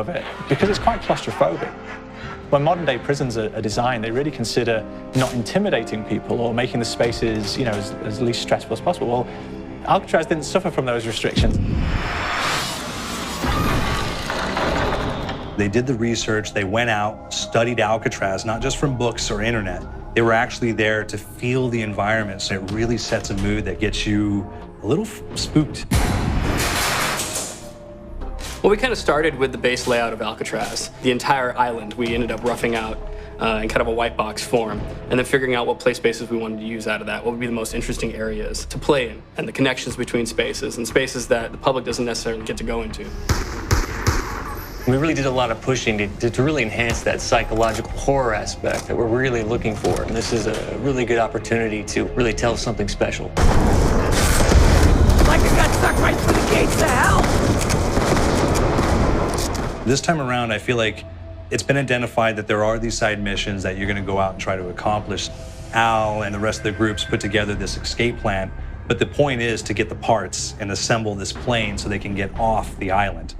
of it because it's quite claustrophobic. When modern-day prisons are designed, they really consider not intimidating people or making the spaces, you know, as least stressful as possible. Well, Alcatraz didn't suffer from those restrictions. They did the research, they went out, studied Alcatraz, not just from books or internet. They were actually there to feel the environment, so it really sets a mood that gets you a little spooked. Well, we kind of started with the base layout of Alcatraz. The entire island we ended up roughing out in kind of a white box form, and then figuring out what play spaces we wanted to use out of that, what would be the most interesting areas to play in, and the connections between spaces, and spaces that the public doesn't necessarily get to go into. We really did a lot of pushing to really enhance that psychological horror aspect that we're really looking for, and this is a really good opportunity to really tell something special. Like I got stuck right through the gates to hell! This time around, I feel like it's been identified that there are these side missions that you're going to go out and try to accomplish. Al and the rest of the groups put together this escape plan, but the point is to get the parts and assemble this plane so they can get off the island.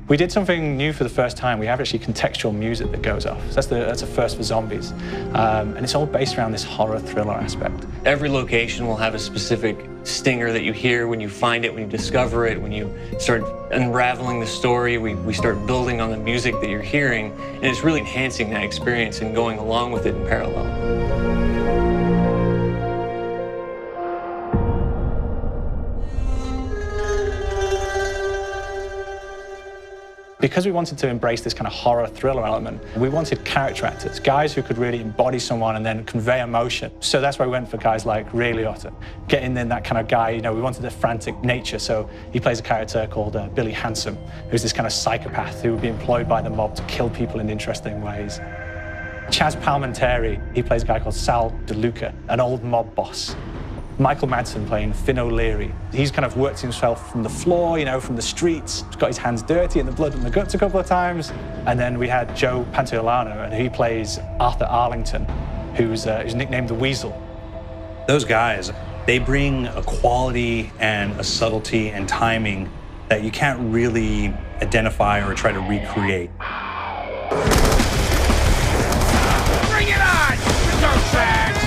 We did something new for the first time. We have actually contextual music that goes off. So that's a first for zombies. And it's all based around this horror thriller aspect. Every location will have a specific stinger that you hear when you find it, when you discover it, when you start unraveling the story. We start building on the music that you're hearing, and it's really enhancing that experience and going along with it in parallel. Because we wanted to embrace this kind of horror thriller element, we wanted character actors, guys who could really embody someone and then convey emotion. So that's why we went for guys like Ray Liotta, getting in that kind of guy, you know, we wanted a frantic nature. So he plays a character called Billy Handsome, who's this kind of psychopath who would be employed by the mob to kill people in interesting ways. Chaz Palminteri, he plays a guy called Sal DeLuca, an old mob boss. Michael Madsen playing Finn O'Leary. He's kind of worked himself from the floor, you know, from the streets. He's got his hands dirty in the blood and the guts a couple of times. And then we had Joe Pantoliano, and he plays Arthur Arlington, who's nicknamed the Weasel. Those guys, they bring a quality and a subtlety and timing that you can't really identify or try to recreate. Bring it on, you dirtbags!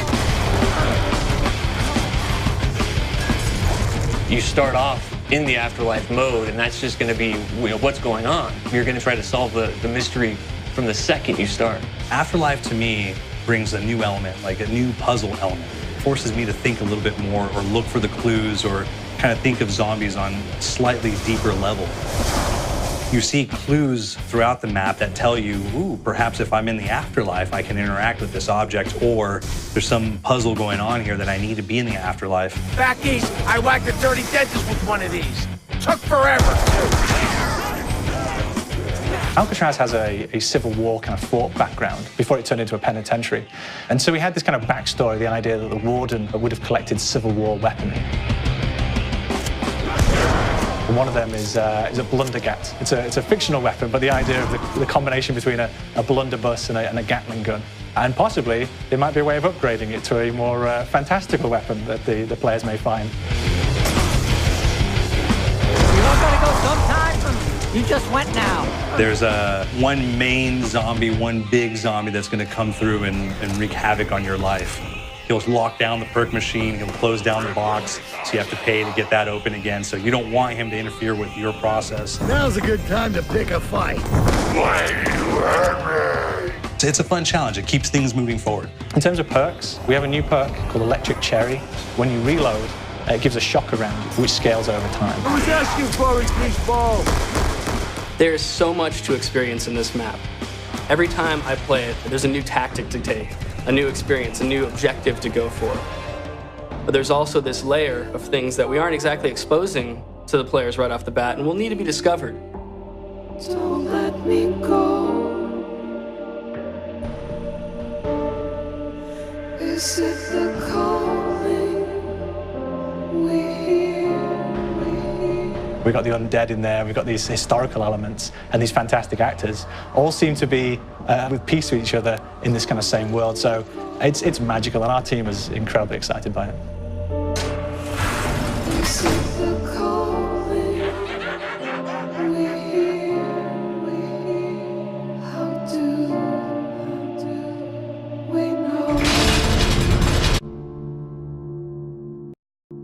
You start off in the afterlife mode, and that's just going to be, you know, what's going on. You're going to try to solve the mystery from the second you start. Afterlife, to me, brings a new element, like a new puzzle element. It forces me to think a little bit more or look for the clues or kind of think of zombies on a slightly deeper level. You see clues throughout the map that tell you, ooh, perhaps if I'm in the afterlife, I can interact with this object, or there's some puzzle going on here that I need to be in the afterlife. Back east, I whacked a dirty dentist with one of these. Took forever, too. Alcatraz has a Civil War kind of fort background before it turned into a penitentiary. And so we had this kind of backstory, the idea that the warden would have collected Civil War weaponry. One of them is a blundergat. It's a fictional weapon, but the idea of the combination between a blunderbuss and a Gatling gun. And possibly, there might be a way of upgrading it to a more fantastical weapon that the players may find. You all gotta go sometime? You just went now. There's one main zombie, one big zombie that's going to come through and wreak havoc on your life. He'll lock down the perk machine, he'll close down the box, so you have to pay to get that open again, so you don't want him to interfere with your process. Now's a good time to pick a fight. It's a fun challenge, it keeps things moving forward. In terms of perks, we have a new perk called Electric Cherry. When you reload, it gives a shock around you, which scales over time. Who's asking for increased ball? There is so much to experience in this map. Every time I play it, there's a new tactic to take, a new experience, a new objective to go for. But there's also this layer of things that we aren't exactly exposing to the players right off the bat and will need to be discovered. Don't let me go. Is it the calling we hear? We've got the undead in there, we've got these historical elements, and these fantastic actors all seem to be with peace with each other in this kind of same world. So it's magical, and our team is incredibly excited by it.